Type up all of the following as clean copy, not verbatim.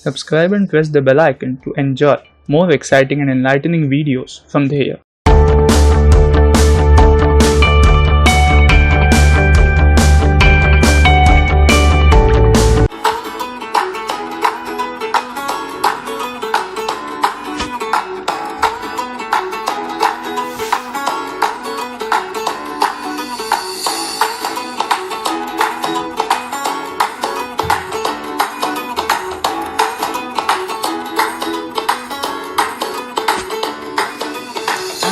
Subscribe and press the bell icon to enjoy more exciting and enlightening videos from the here.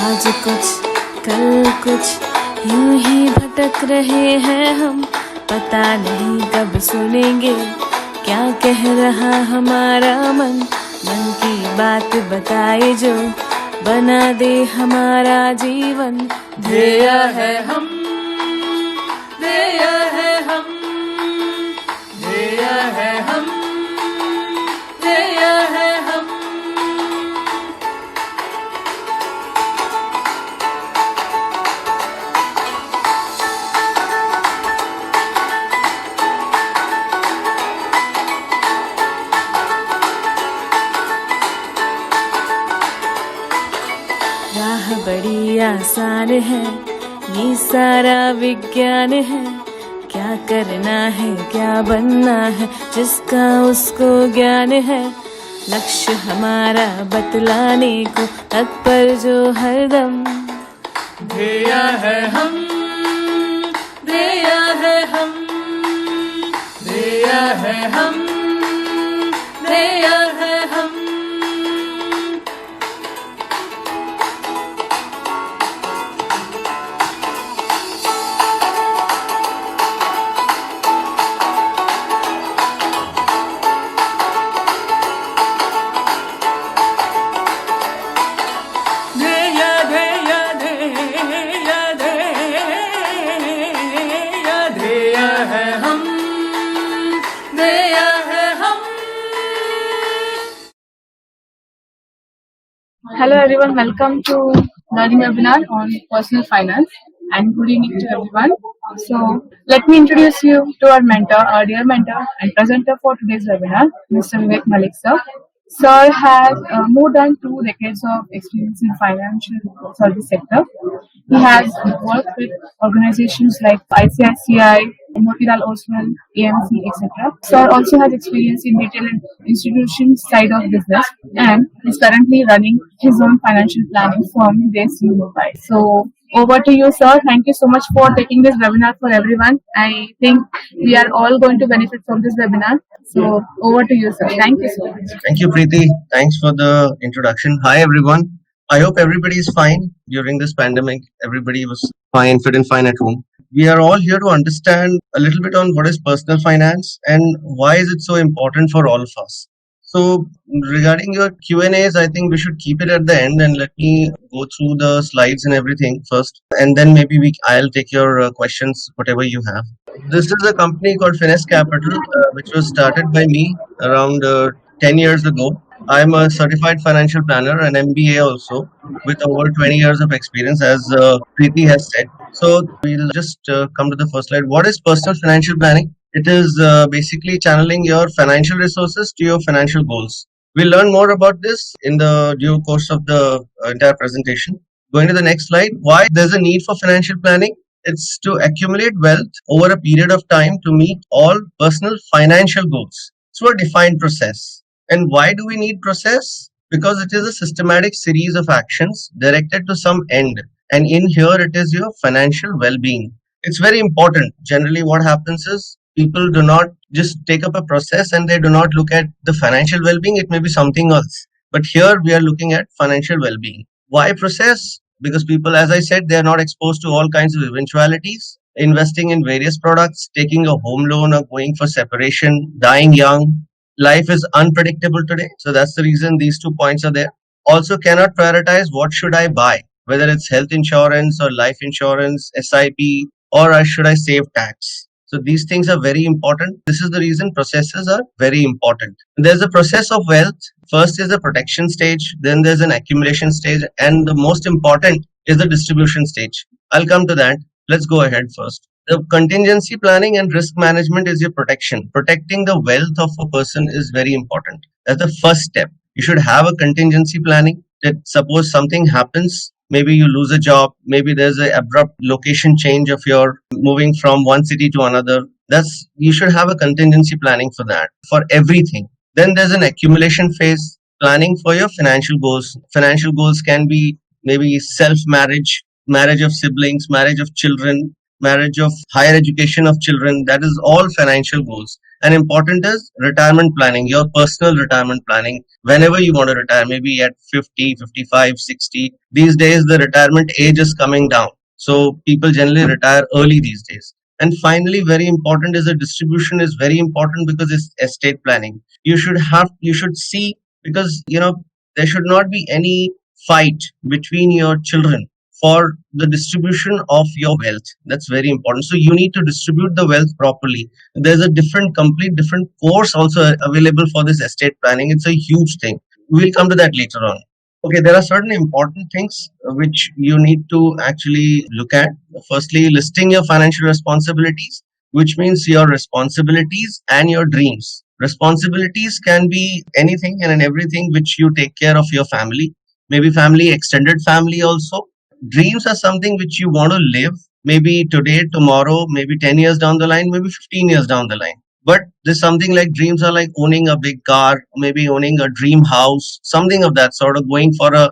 आज कुछ कल कुछ यूं ही भटक रहे हैं हम, पता नहीं कब सुनेंगे क्या कह रहा हमारा मन। मन की बात बताए जो बना दे हमारा जीवन। ध्येय है हम, ध्येय है हम, ध्येय है हम, ध्येय है हम। राह बड़ी आसान है, ये सारा विज्ञान है। क्या करना है क्या बनना है, जिसका उसको ज्ञान है। लक्ष्य हमारा बतलाने को तत्पर जो हरदम। ध्येय है हम, ध्येय है हम, ध्येय है हम, ध्येय है हम। Hello everyone, welcome to learning webinar on personal finance and good evening to everyone. So let me introduce you to our mentor, our dear mentor and presenter for today's webinar, Mr. Vivek Malik sir. Sir has more than 2 decades of experience in financial service sector. He has worked with organizations like ICICI, Motilal Oswal, AMC, etc. Sir also has experience in retail and institution side of business and is currently running his own financial planning firm based in Mumbai. So over to you, sir. Thank you so much for taking this webinar for everyone. I think we are all going to benefit from this webinar. So over to you, sir. Thank you so much. Thank you, Preeti. Thanks for the introduction. Hi, everyone. I hope everybody is fine during this pandemic. Everybody was fine, fit and fine at home. We are all here to understand a little bit on what is personal finance and why is it so important for all of us. So regarding your Q&As, I think we should keep it at the end and let me go through the slides and everything first, and then maybe I'll take your questions, whatever you have. This is a company called Finesse Capital, which was started by me around 10 years ago. I'm a certified financial planner, an MBA also, with over 20 years of experience, as Preeti has said. So we'll just come to the first slide. What is personal financial planning? It is basically channeling your financial resources to your financial goals. We'll learn more about this in the due course of the entire presentation. Going to the next slide. Why there's a need for financial planning? It's to accumulate wealth over a period of time to meet all personal financial goals through a defined process. And why do we need process? Because it is a systematic series of actions directed to some end. And in here, it is your financial well-being. It's very important. Generally, what happens is people do not just take up a process and they do not look at the financial well-being. It may be something else. But here we are looking at financial well-being. Why process? Because people, as I said, they are not exposed to all kinds of eventualities. Investing in various products, taking a home loan or going for separation, dying young. Life is unpredictable today. So that's the reason these 2 points are there. Also cannot prioritize what should I buy, whether it's health insurance or life insurance, SIP, or should I save tax. So these things are very important. This is the reason processes are very important. There's a process of wealth. First is the protection stage, then there's an accumulation stage, and the most important is the distribution stage. I'll come to that. Let's go ahead first. The contingency planning and risk management is your protection. Protecting the wealth of a person is very important. That's the first step. You should have a contingency planning that suppose something happens, maybe you lose a job, maybe there's an abrupt location change of your moving from one city to another. You should have a contingency planning for that, for everything. Then there's an accumulation phase, planning for your financial goals. Financial goals can be maybe self-marriage, marriage of siblings, marriage of children, marriage of higher education of children. That is all financial goals. And important is retirement planning, your personal retirement planning. Whenever you want to retire, maybe at 50, 55, 60. These days, the retirement age is coming down. So people generally retire early these days. And finally, very important is the distribution is very important because it's estate planning. You should see, because, there should not be any fight between your children for the distribution of your wealth. That's very important. So you need to distribute the wealth properly. There's a complete different course also available for this estate planning. It's a huge thing. We'll come to that later on. Okay, there are certain important things which you need to actually look at. Firstly, listing your financial responsibilities, which means your responsibilities and your dreams. Responsibilities can be anything and everything which you take care of your family, maybe family, extended family also. Dreams are something which you want to live, maybe today, tomorrow, maybe 10 years down the line, maybe 15 years down the line. But there's something like dreams are like owning a big car, maybe owning a dream house, something of that sort, of going for a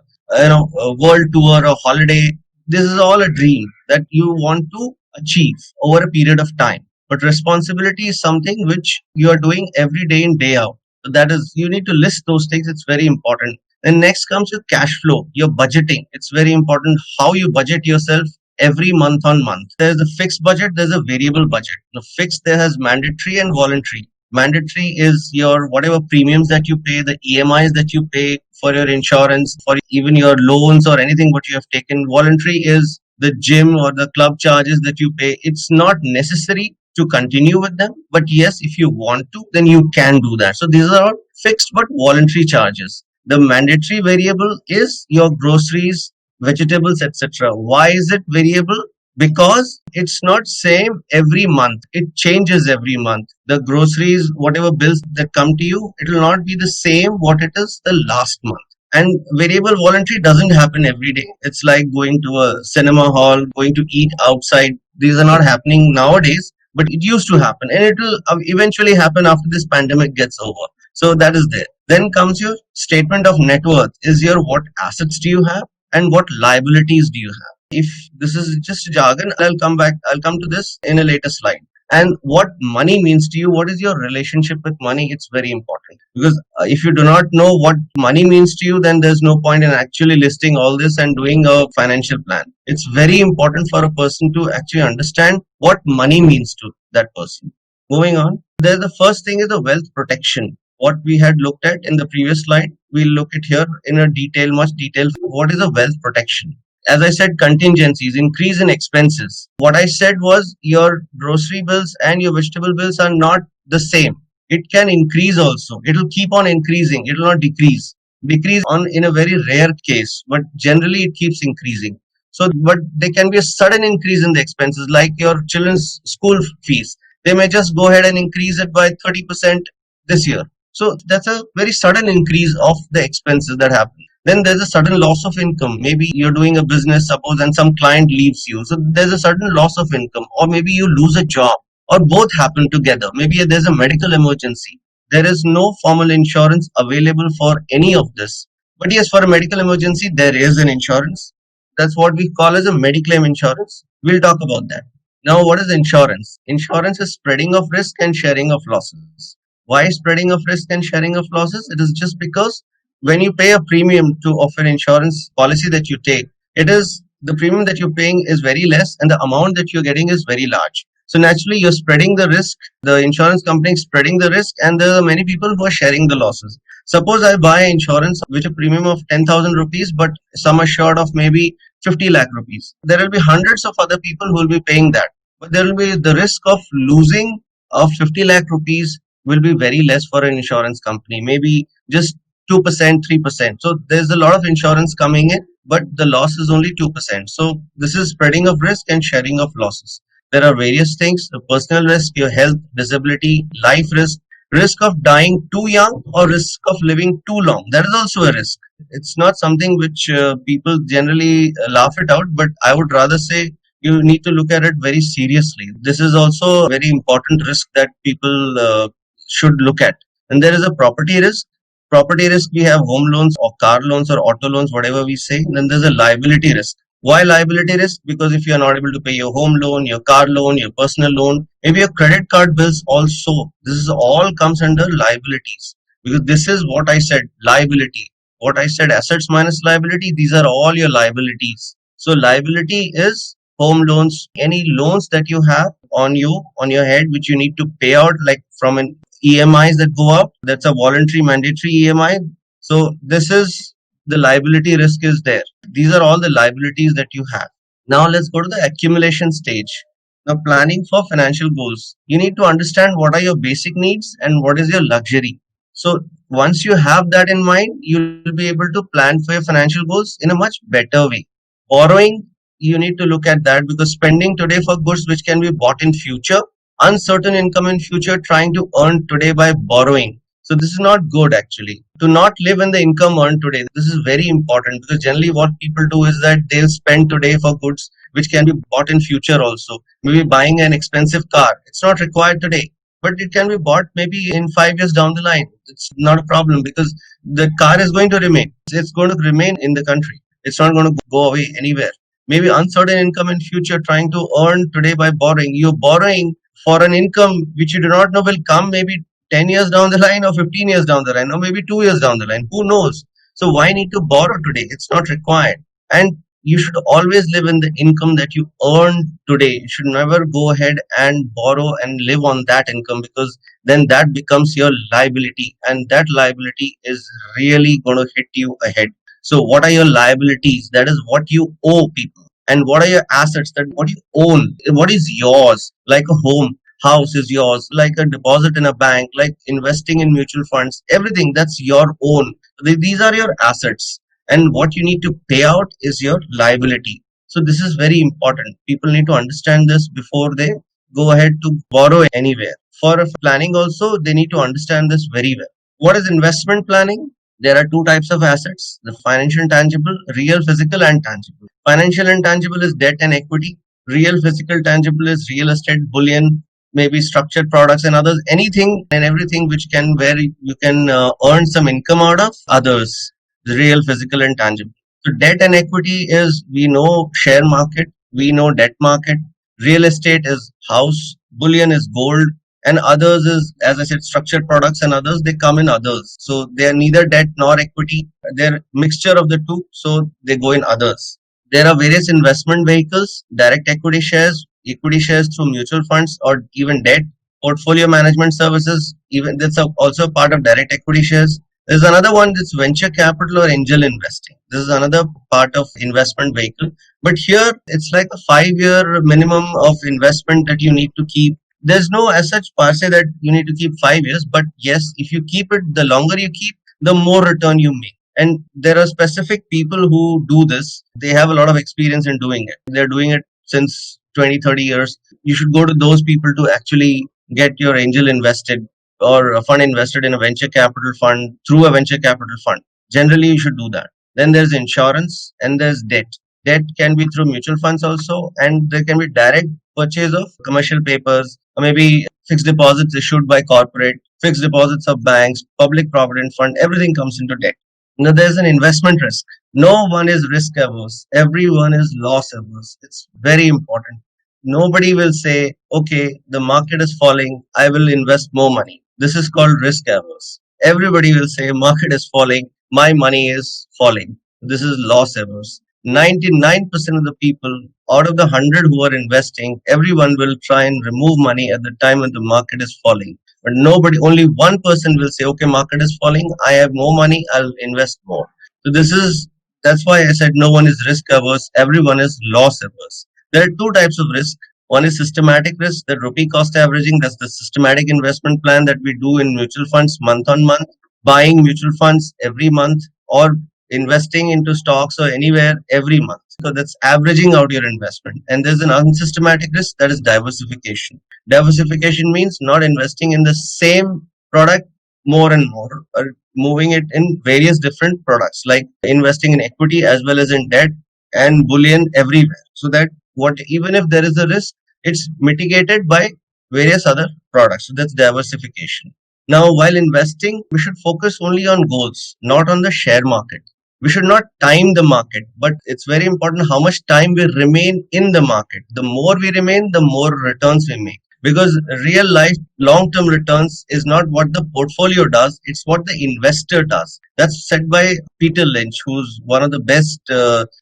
world tour, a holiday. This is all a dream that you want to achieve over a period of time. But responsibility is something which you are doing every day in, day out. So that is, you need to list those things. It's very important. And next comes with cash flow, your budgeting. It's very important how you budget yourself every month on month. There's a fixed budget, there's a variable budget. The fixed, there has mandatory and voluntary. Mandatory is your whatever premiums that you pay, the EMIs that you pay for your insurance, for even your loans or anything what you have taken. Voluntary is the gym or the club charges that you pay. It's not necessary to continue with them, but yes, if you want to, then you can do that. So these are all fixed but voluntary charges. The mandatory variable is your groceries, vegetables, etc. Why is it variable? Because it's not same every month. It changes every month. The groceries, whatever bills that come to you, it will not be the same what it is the last month. And variable voluntary doesn't happen every day. It's like going to a cinema hall, going to eat outside. These are not happening nowadays, but it used to happen. And it will eventually happen after this pandemic gets over. So that is there. Then comes your statement of net worth. Is your what assets do you have and what liabilities do you have? If this is just jargon, I'll come to this in a later slide. And what money means to you, what is your relationship with money? It's very important, because if you do not know what money means to you, then there's no point in actually listing all this and doing a financial plan. It's very important for a person to actually understand what money means to that person. Moving on, there's the first thing is the wealth protection. What we had looked at in the previous slide, we'll look at here in much detail. What is a wealth protection? As I said, contingencies, increase in expenses. What I said was your grocery bills and your vegetable bills are not the same. It can increase also. It will keep on increasing. It will not decrease. Decrease in a very rare case, but generally it keeps increasing. So, but there can be a sudden increase in the expenses, like your children's school fees. They may just go ahead and increase it by 30% this year. So that's a very sudden increase of the expenses that happen. Then there's a sudden loss of income. Maybe you're doing a business, suppose, and some client leaves you. So there's a sudden loss of income, or maybe you lose a job, or both happen together. Maybe there's a medical emergency. There is no formal insurance available for any of this. But yes, for a medical emergency, there is an insurance. That's what we call as a Mediclaim insurance. We'll talk about that. Now, what is insurance? Insurance is spreading of risk and sharing of losses. Why spreading of risk and sharing of losses? It is just because when you pay a premium of an insurance policy that you take, it is the premium that you're paying is very less and the amount that you're getting is very large. So naturally, you're spreading the risk. The insurance company is spreading the risk, and there are many people who are sharing the losses. Suppose I buy insurance with a premium of 10,000 rupees, but sum assured of maybe 50 lakh rupees. There will be hundreds of other people who will be paying that. But there will be the risk of losing of 50 lakh rupees will be very less for an insurance company, maybe just 2%, 3%. So there's a lot of insurance coming in, but the loss is only 2%. So this is spreading of risk and sharing of losses. There are various things: the personal risk, your health, disability, life risk, Risk of dying too young or risk of living too long. That is also a risk. It's not something which people generally laugh it out, but I would rather say you need to look at it very seriously. This is also a very important risk that people should look at. And there is a property risk. Property risk, we have home loans or car loans or auto loans, whatever we say. Then there's a liability risk. Why liability risk? Because if you are not able to pay your home loan, your car loan, your personal loan, maybe your credit card bills also, this is all comes under liabilities. Because this is what I said, liability. What I said, assets minus liability, these are all your liabilities. So liability is home loans, any loans that you have on you, on your head, which you need to pay out, like from an EMIs that go up. That's a voluntary mandatory EMI. So this is the liability risk is there. These are all the liabilities that you have. Now let's go to the accumulation stage. Now, planning for financial goals. You need to understand what are your basic needs and what is your luxury. So once you have that in mind, you'll be able to plan for your financial goals in a much better way. Borrowing, you need to look at that, because spending today for goods which can be bought in future, uncertain income in future, trying to earn today by borrowing. So this is not good actually. To not live in the income earned today. This is very important, because generally what people do is that they'll spend today for goods which can be bought in future also. Maybe buying an expensive car. It's not required today, but it can be bought maybe in 5 years down the line. It's not a problem, because the car is going to remain. It's going to remain in the country. It's not going to go away anywhere. Maybe uncertain income in future, trying to earn today by borrowing. You're borrowing for an income which you do not know will come maybe 10 years down the line or 15 years down the line or maybe 2 years down the line. Who knows? So why need to borrow today? It's not required. And you should always live in the income that you earn today. You should never go ahead and borrow and live on that income, because then that becomes your liability, and that liability is really going to hit you ahead. So what are your liabilities? That is what you owe people. And what are your assets? That what you own, what is yours, like a home. House is yours, like a deposit in a bank, like investing in mutual funds, everything that's your own. These are your assets, and what you need to pay out is your liability. So this is very important. People need to understand this before they go ahead to borrow anywhere. For planning also, they need to understand this very well. What is investment planning? There are two types of assets: the financial intangible, real, physical, and tangible. Financial intangible is debt and equity. Real, physical, tangible is real estate, bullion, maybe structured products and others, anything and everything which can, where you can earn some income out of others, the real, physical, and tangible. So debt and equity is, we know share market, we know debt market. Real estate is house, bullion is gold, and others is, as I said, structured products and others, they come in others. So they are neither debt nor equity. They're mixture of the two, so they go in others. There are various investment vehicles: direct equity shares through mutual funds, or even debt, portfolio management services, even that's also part of direct equity shares. There's another one that's venture capital or angel investing. This is another part of investment vehicle. But here it's like a 5-year minimum of investment that you need to keep. There's no as such per se that you need to keep 5 years, but yes, if you keep it, the longer you keep, the more return you make. And there are specific people who do this. They have a lot of experience in doing it. They're doing it since 20-30 years. You should go to those people to actually get your angel invested or a fund invested in a venture capital fund through a venture capital fund. Generally, you should do that. Then there's insurance and there's debt. Debt can be through mutual funds also, and there can be direct purchase of commercial papers, or maybe fixed deposits issued by corporate, fixed deposits of banks, public provident fund. Everything comes into debt. Now there's an investment risk. No one is risk averse. Everyone is loss averse. It's very important. Nobody will say, okay, the market is falling, I will invest more money. This is called risk averse. Everybody will say, market is falling, my money is falling. This is loss averse. 99% of the people out of the 100 who are investing, everyone will try and remove money at the time when the market is falling. But nobody, only one person will say, okay, market is falling, I have more money, I'll invest more. So that's why I said no one is risk averse, everyone is loss averse. There are two types of risk. One is systematic risk, that rupee cost averaging, that's the systematic investment plan that we do in mutual funds month on month, buying mutual funds every month, or investing into stocks or anywhere every month. So that's averaging out your investment. And there's an unsystematic risk, that is diversification. Diversification means not investing in the same product more and more, moving it in various different products like investing in equity as well as in debt and bullion everywhere. So that what even if there is a risk, it's mitigated by various other products. So that's diversification. Now, while investing, we should focus only on goals, not on the share market. We should not time the market, but it's very important how much time we remain in the market. The more we remain, the more returns we make. Because real life long term returns is not what the portfolio does, it's what the investor does. That's said by Peter Lynch, who's one of the best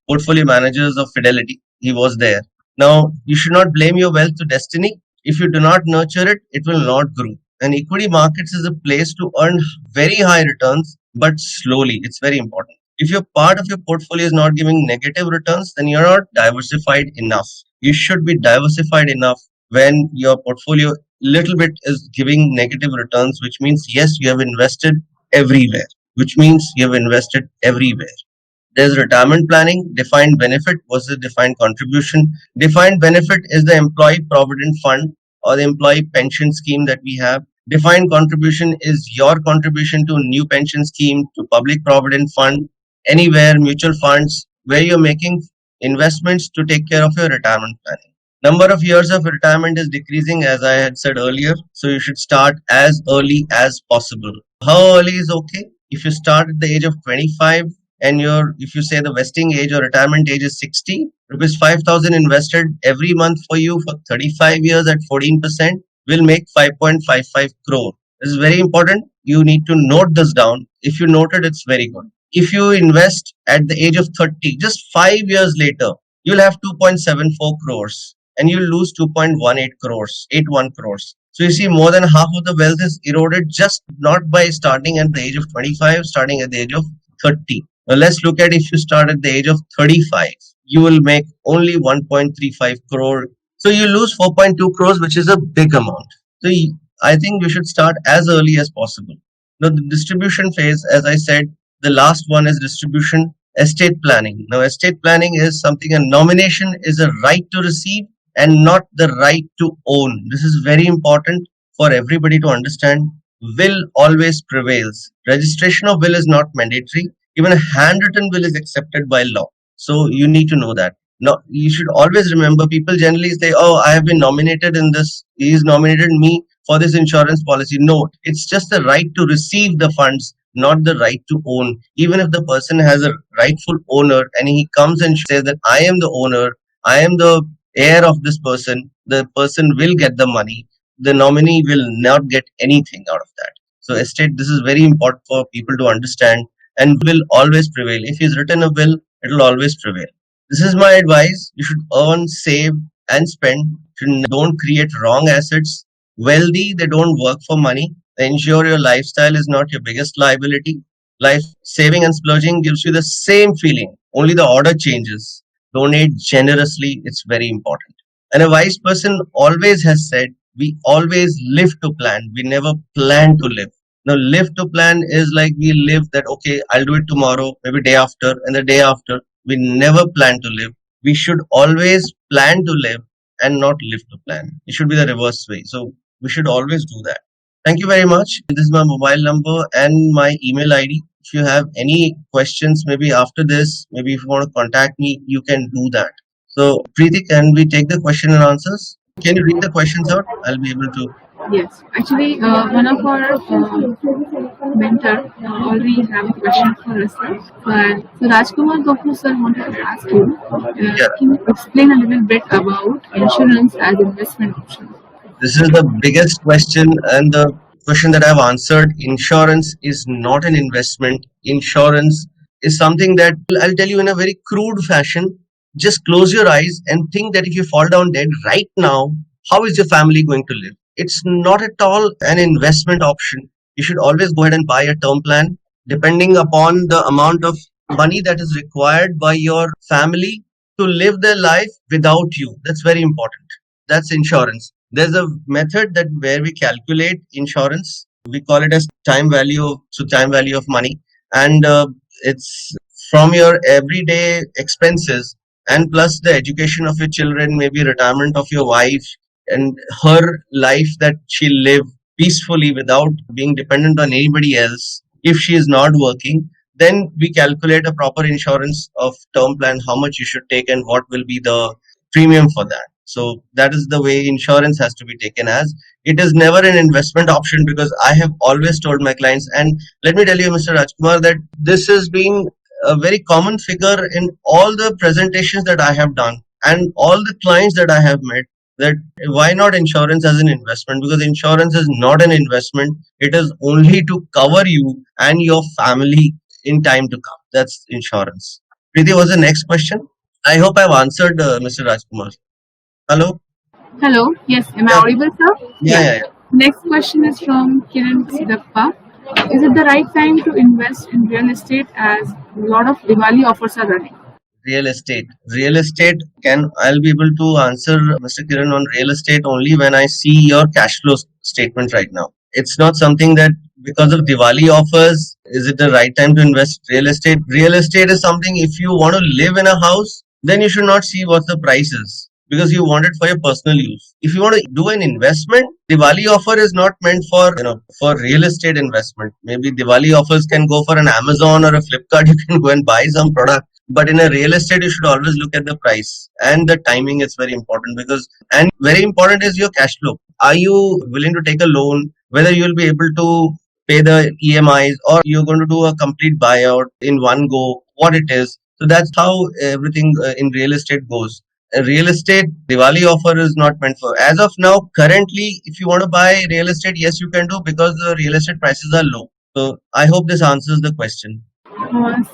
portfolio managers of Fidelity. He was there. Now, you should not blame your wealth to destiny. If you do not nurture it, it will not grow. And equity markets is a place to earn very high returns, but slowly. It's very important. If your part of your portfolio is not giving negative returns, then you're not diversified enough. You should be diversified enough when your portfolio little bit is giving negative returns, which means yes, you have invested everywhere, which means you have invested everywhere. There's retirement planning, defined benefit versus defined contribution. Defined benefit is the employee provident fund or the employee pension scheme that we have. Defined contribution is your contribution to a new pension scheme, to public provident fund, anywhere, mutual funds, where you're making investments to take care of your retirement planning. Number of years of retirement is decreasing, as I had said earlier, so you should start as early as possible. How early is okay? If you start at the age of 25 and if you say the vesting age or retirement age is 60, rupees 5,000 invested every month for you for 35 years at 14% will make 5.55 crore. This is very important. You need to note this down. If you note it, it's very good. If you invest at the age of 30, just 5 years later, you'll have 2.74 crores and you'll lose 2.18 crores, 81 crores. So you see, more than half of the wealth is eroded just not by starting at the age of 25, starting at the age of 30. Now let's look at if you start at the age of 35, you will make only 1.35 crore. So you lose 4.2 crores, which is a big amount. So I think you should start as early as possible. Now the distribution phase, as I said, the last one is distribution, estate planning. Now estate planning is something, a nomination is a right to receive and not the right to own. This is very important for everybody to understand. Will always prevails. Registration of will is not mandatory. Even a handwritten will is accepted by law. So you need to know that. Now, you should always remember, people generally say, oh, I have been nominated in this. He's nominated me for this insurance policy. No, it's just the right to receive the funds, not the right to own. Even if the person has a rightful owner and he comes and says that I am the owner, I am the heir of this person, the person will get the money. The nominee will not get anything out of that. So estate, this is very important for people to understand, and will always prevail. If he's written a will, it will always prevail. This is my advice. You should earn, save and spend. Don't create wrong assets. Wealthy, they don't work for money. Ensure your lifestyle is not your biggest liability. Life saving and splurging gives you the same feeling. Only the order changes. Donate generously. It's very important. And a wise person always has said, we always live to plan. We never plan to live. Now, live to plan is like we live that, okay, I'll do it tomorrow, maybe day after, and the day after. We never plan to live. We should always plan to live and not live to plan. It should be the reverse way. So we should always do that. Thank you very much. This is my mobile number and my email ID. If you have any questions, maybe after this, maybe if you want to contact me, you can do that. So, Preeti, can we take the question and answers? Can you read the questions out? I'll be able to. Yes, actually, one of our mentor already have a question for us, sir. But so Rajkumar Gopal sir wanted to ask you, Yeah. can you explain a little bit about insurance as investment option? This is the biggest question and the question that I've answered. Insurance is not an investment. Insurance is something that I'll tell you in a very crude fashion. Just close your eyes and think that if you fall down dead right now, how is your family going to live? It's not at all an investment option. You should always go ahead and buy a term plan depending upon the amount of money that is required by your family to live their life without you. That's very important. That's insurance. There's a method that where we calculate insurance. We call it as time value of money, and it's from your everyday expenses and plus the education of your children, maybe retirement of your wife and her life that she'll live, peacefully without being dependent on anybody else. If she is not working, then we calculate a proper insurance of term plan, how much you should take and what will be the premium for that. So that is the way insurance has to be taken as. It is never an investment option, because I have always told my clients, and let me tell you, Mr. Rajkumar, that this has been a very common figure in all the presentations that I have done and all the clients that I have met, that why not insurance as an investment? Because insurance is not an investment. It is only to cover you and your family in time to come. That's insurance. Preeti, what's the next question? I hope I've answered Mr. Rajkumar. Hello? Hello. Yes. Am I Yeah. audible, sir? Yeah. Next question is from Kiran Sidappa. Is it the right time to invest in real estate as a lot of Diwali offers are running? Real estate. I'll be able to answer Mr. Kiran on real estate only when I see your cash flow statement right now. It's not something that because of Diwali offers, is it the right time to invest real estate? Real estate is something, if you want to live in a house, then you should not see what the price is, because you want it for your personal use. If you want to do an investment, Diwali offer is not meant for for real estate investment. Maybe Diwali offers can go for an Amazon or a Flipkart. You can go and buy some product. But in a real estate, you should always look at the price and the timing is very important, and very important is your cash flow. Are you willing to take a loan? Whether you will be able to pay the EMIs, or you're going to do a complete buyout in one go, what it is. So that's how everything in real estate goes. A real estate Diwali offer is not meant for. As of now, currently, if you want to buy real estate, yes, you can do, because the real estate prices are low. So I hope this answers the question.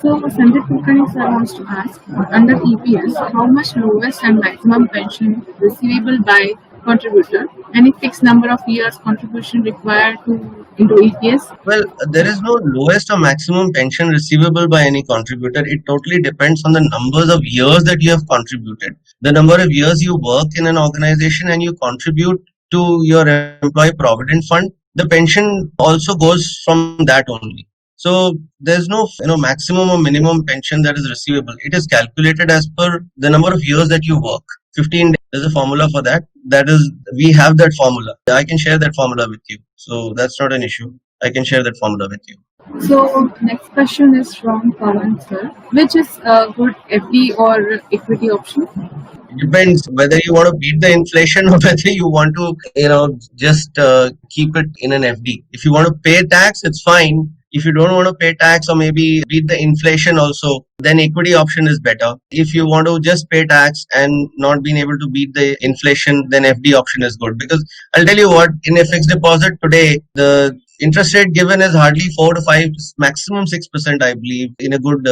So Sanjay Kulkarni sir wants to ask, under EPS, how much lowest and maximum pension receivable by contributor? Any fixed number of years contribution required to into EPS? Well, there is no lowest or maximum pension receivable by any contributor. It totally depends on the numbers of years that you have contributed. The number of years you work in an organization and you contribute to your employee provident fund, the pension also goes from that only. So there's no maximum or minimum pension that is receivable. It is calculated as per the number of years that you work. 15 days. There's a formula for that. We have that formula. I can share that formula with you. So that's not an issue. I can share that formula with you. So next question is from Pawan sir. Which is a good FD or equity option? It depends whether you want to beat the inflation or whether you want to, just keep it in an FD. If you want to pay tax, it's fine. If you don't want to pay tax or maybe beat the inflation also, then equity option is better. If you want to just pay tax and not being able to beat the inflation, then FD option is good. Because I'll tell you what, in a fixed deposit today, the interest rate given is hardly 4 to 5, maximum 6%, I believe, in a good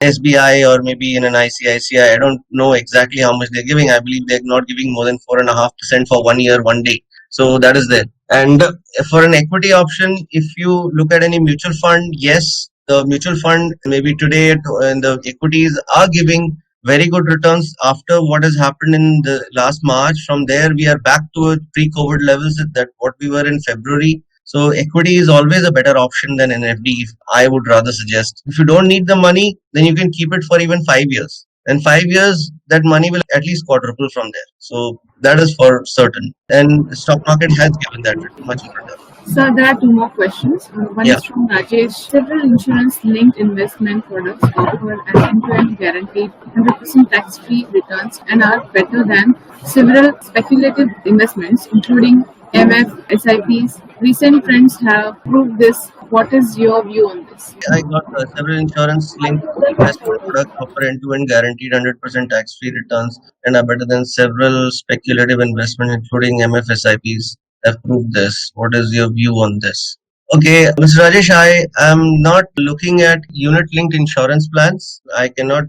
SBI or maybe in an ICICI. I don't know exactly how much they're giving. I believe they're not giving more than 4.5% for 1 year, 1 day. So that is there. And for an equity option, if you look at any mutual fund, yes, the mutual fund maybe today and the equities are giving very good returns after what has happened in the last March. From there, we are back to pre-COVID levels that what we were in February. So equity is always a better option than an FD, I would rather suggest. If you don't need the money, then you can keep it for even 5 years. And 5 years, that money will at least quadruple from there. So that is for certain. And the stock market has given that much return. So there are two more questions. One Yeah. is from Rajesh. Several insurance-linked investment products offer an end-to-end guaranteed 100% tax-free returns and are better than several speculative investments, including MF, SIPs. Recent trends have proved this. What is your view on this? I got several insurance-linked investment products offer end-to-end guaranteed 100% tax-free returns and are better than several speculative investments, including MF, SIPs. Have proved this. What is your view on this? Okay, Mr. Rajesh, I am not looking at unit-linked insurance plans. I cannot,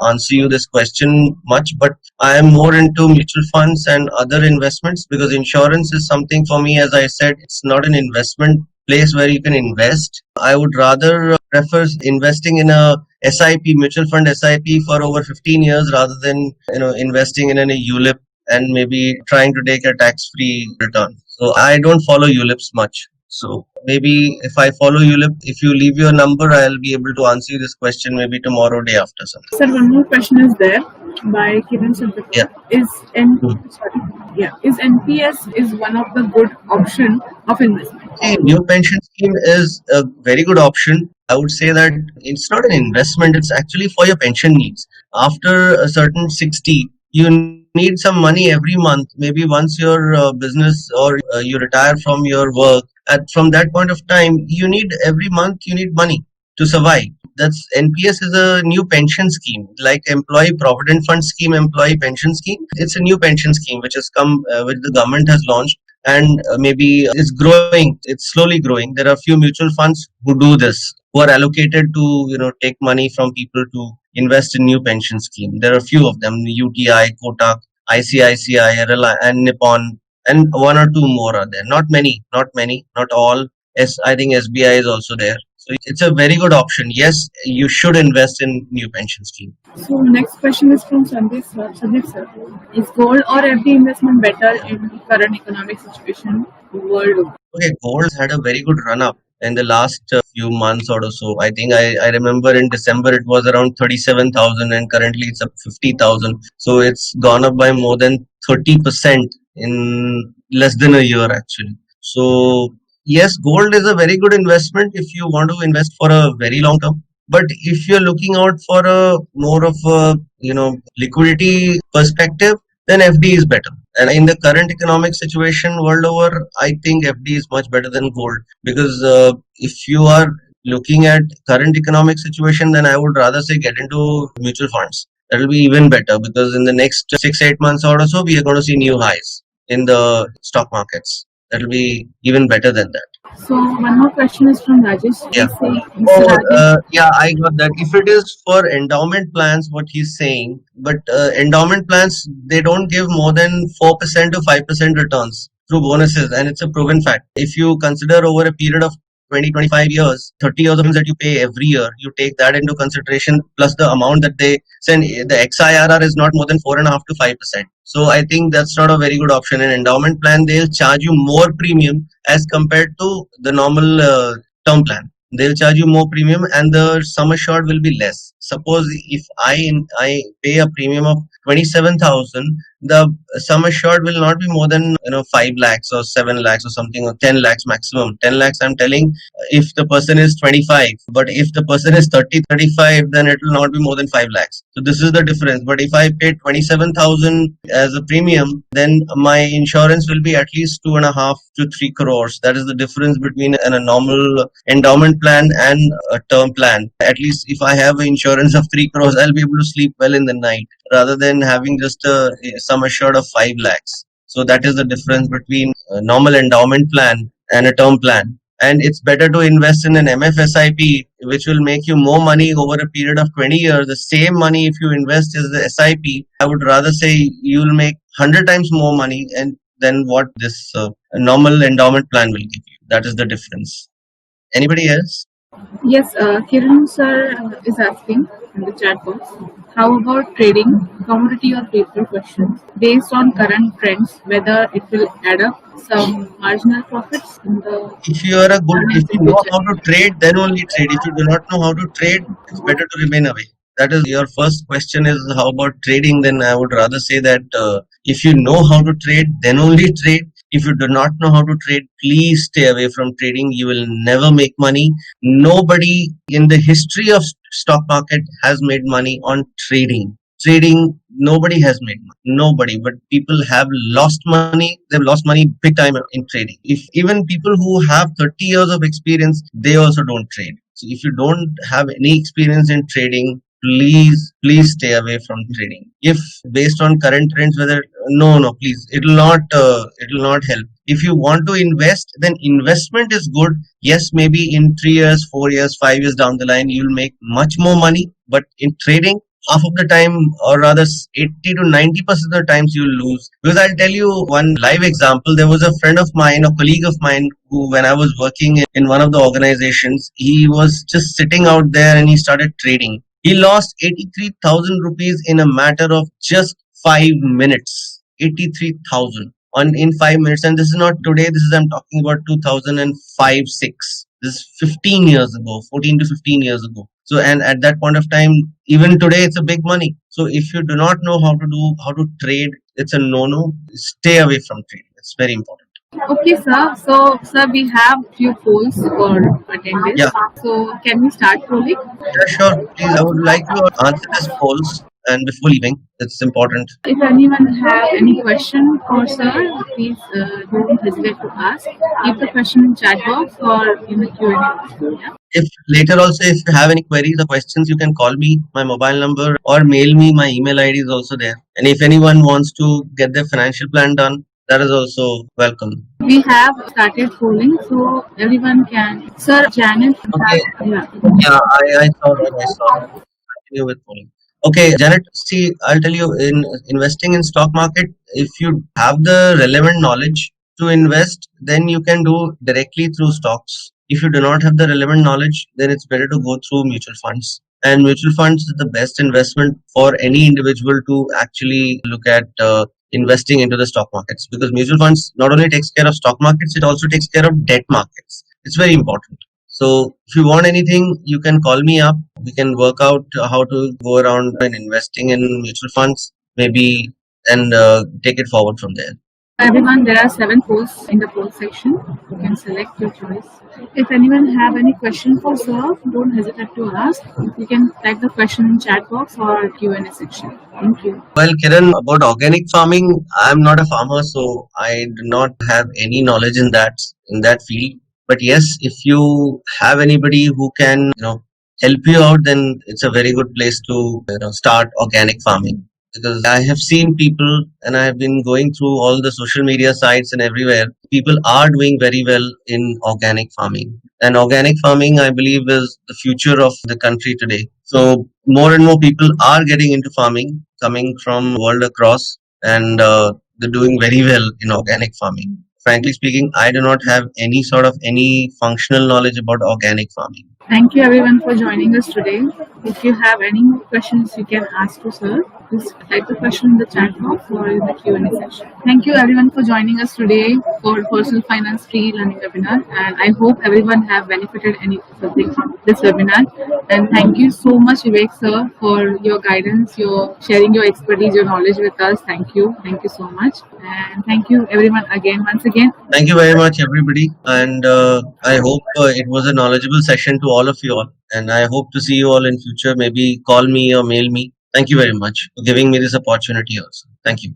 answer you this question much, but I am more into mutual funds and other investments, because insurance is something for me, as I said, it's not an investment place where you can invest. I would rather prefer investing in a SIP, mutual fund SIP for over 15 years rather than, investing in a ULIP and maybe trying to take a tax-free return. So I don't follow ULIPs much. So maybe if I follow you, if you leave your number, I'll be able to answer you this question maybe tomorrow, day after something. Sir, one more question is there by Kiran Chandra. Yeah. Is NPS is one of the good option of investment? A new pension scheme is a very good option. I would say that it's not an investment, it's actually for your pension needs. After a certain 60, you need some money every month. Maybe once your business or you retire from your work, from that point of time, you need every month, you need money to survive. That's NPS is a new pension scheme, like Employee Provident Fund Scheme, Employee Pension Scheme. It's a new pension scheme which has come, which the government has launched, and maybe it's growing. It's slowly growing. There are few mutual funds who do this, who are allocated to take money from people to invest in new pension scheme. There are a few of them: UTI, Kotak, ICICI, and Nippon, and one or two more are there. Not many, not all. I think SBI is also there. So it's a very good option. Yes, you should invest in new pension scheme. So next question is from Sandeep sir. Sandeep sir, is gold or FD investment better in current economic situation world over? Okay, gold had a very good run up in the last few months or so. I think I remember in December it was around 37,000 and currently it's up 50,000. So it's gone up by more than 30% in less than a year actually. So yes, gold is a very good investment if you want to invest for a very long term. But if you're looking out for a more of a liquidity perspective, then FD is better. And in the current economic situation world over, I think FD is much better than gold, because if you are looking at current economic situation, then I would rather say get into mutual funds. That will be even better, because in the next 6-8 months or so, we are going to see new highs in the stock markets. That will be even better than that. So one more question is from Rajesh. Yeah. Mr. Rajesh, Yeah, I got that. If it is for endowment plans, what he's saying, but endowment plans, they don't give more than 4% to 5% returns through bonuses, and it's a proven fact. If you consider over a period of 20-25 years, 30 years of that you pay every year, you take that into consideration, plus the amount that they send, the XIRR is not more than 4.5 to 5%. So I think that's not a very good option. In endowment plan, they'll charge you more premium as compared to the normal term plan. They'll charge you more premium, and the sum assured will be less. Suppose if I pay a premium of 27,000, the sum assured will not be more than 5 lakhs or 7 lakhs or something, or 10 lakhs maximum. 10 lakhs I'm telling, if the person is 25, but if the person is 30-35, then it will not be more than 5 lakhs. So this is the difference. But if I pay 27,000 as a premium, then my insurance will be at least 2.5 to 3 crores. That is the difference between a normal endowment plan and a term plan. At least if I have an insurance of 3 crores, I'll be able to sleep well in the night, rather than having just a sum assured of 5 lakhs. So that is the difference between a normal endowment plan and a term plan. And it's better to invest in an MFSIP, which will make you more money over a period of 20 years. The same money, if you invest as the SIP, I would rather say you'll make 100 times more money than what this normal endowment plan will give you. That is the difference. Anybody else? yes, Kiran sir is asking in the chat box, how about trading commodity or paper questions based on current trends, whether it will add up some marginal profits in the If you know how to trade, then only trade. If you do not know how to trade, it's better to remain away. That is your first question is how about trading? Then I would rather say that if you know how to trade, then only trade. If you do not know how to trade, please stay away from trading. You will never make money. Nobody in the history of stock market has made money on trading. Nobody has made money. Nobody. But people have lost money. They've lost money big time in trading. If even people who have 30 years of experience, they also don't trade. So if you don't have any experience in trading, please stay away from trading. If based on current trends, please, it will not help. If you want to invest, then investment is good. Yes, maybe in 3 years, 4 years, 5 years down the line, you'll make much more money. But in trading, half of the time, or rather 80 to 90% of the times, you'll lose. Because I'll tell you one live example. There was a friend of mine, a colleague of mine, who, when I was working in one of the organizations, he was just sitting out there and he started trading. He lost 83,000 rupees in a matter of just 5 minutes. 83,000 in 5 minutes. And this is not today. This is, I'm talking about 2005-6. This is 15 years ago, 14 to 15 years ago. So, and at that point of time, even today, it's a big money. So if you do not know how to trade, it's a no-no. Stay away from trading. It's very important. Okay, sir. So, sir, we have few polls for attendance. Yeah. So, can we start polling? Yeah, sure. Please, I would like to answer these polls and before leaving. It's important. If anyone have any question for sir, please don't hesitate to ask. Keep the question in chat box or in the Q&A. Yeah? If later also, if you have any queries or questions, you can call me. My mobile number or mail me. My email ID is also there. And if anyone wants to get their financial plan done, that is also welcome. We have started polling, so everyone can. Sir, Janet. Okay. Yeah. Yeah, I saw that. I saw that. Continue with polling. Okay, Janet, see, I'll tell you, in investing in stock market, if you have the relevant knowledge to invest, then you can do directly through stocks. If you do not have the relevant knowledge, then it's better to go through mutual funds. And mutual funds is the best investment for any individual to actually look at investing into the stock markets, because mutual funds not only takes care of stock markets, it also takes care of debt markets. It's very important. So if you want anything, you can call me up. We can work out how to go around and investing in mutual funds, maybe, and take it forward from there. Everyone, there are 7 polls in the poll section. You can select your choice. If anyone have any question for sir, don't hesitate to ask. You can type the question in chat box or Q&A section. Thank you. Well, Kiran, about organic farming, I'm not a farmer, so I do not have any knowledge in that field. But yes, if you have anybody who can, help you out, then it's a very good place to, start organic farming. Because I have seen people, and I have been going through all the social media sites and everywhere. People are doing very well in organic farming. And organic farming, I believe, is the future of the country today. So more and more people are getting into farming, coming from world across, and they're doing very well in organic farming. Frankly speaking, I do not have any functional knowledge about organic farming. Thank you everyone for joining us today. If you have any more questions, you can ask to sir. Please type the question in the chat box or in the Q&A section. Thank you everyone for joining us today for Personal Finance Free Learning Webinar. And I hope everyone have benefited something from this webinar. And thank you so much, Vivek sir, for your guidance, your sharing your expertise, your knowledge with us. Thank you. Thank you so much. And thank you everyone once again. Thank you very much, everybody. And I hope it was a knowledgeable session to all of you all. And I hope to see you all in future. Maybe call me or mail me. Thank you very much for giving me this opportunity also. Thank you.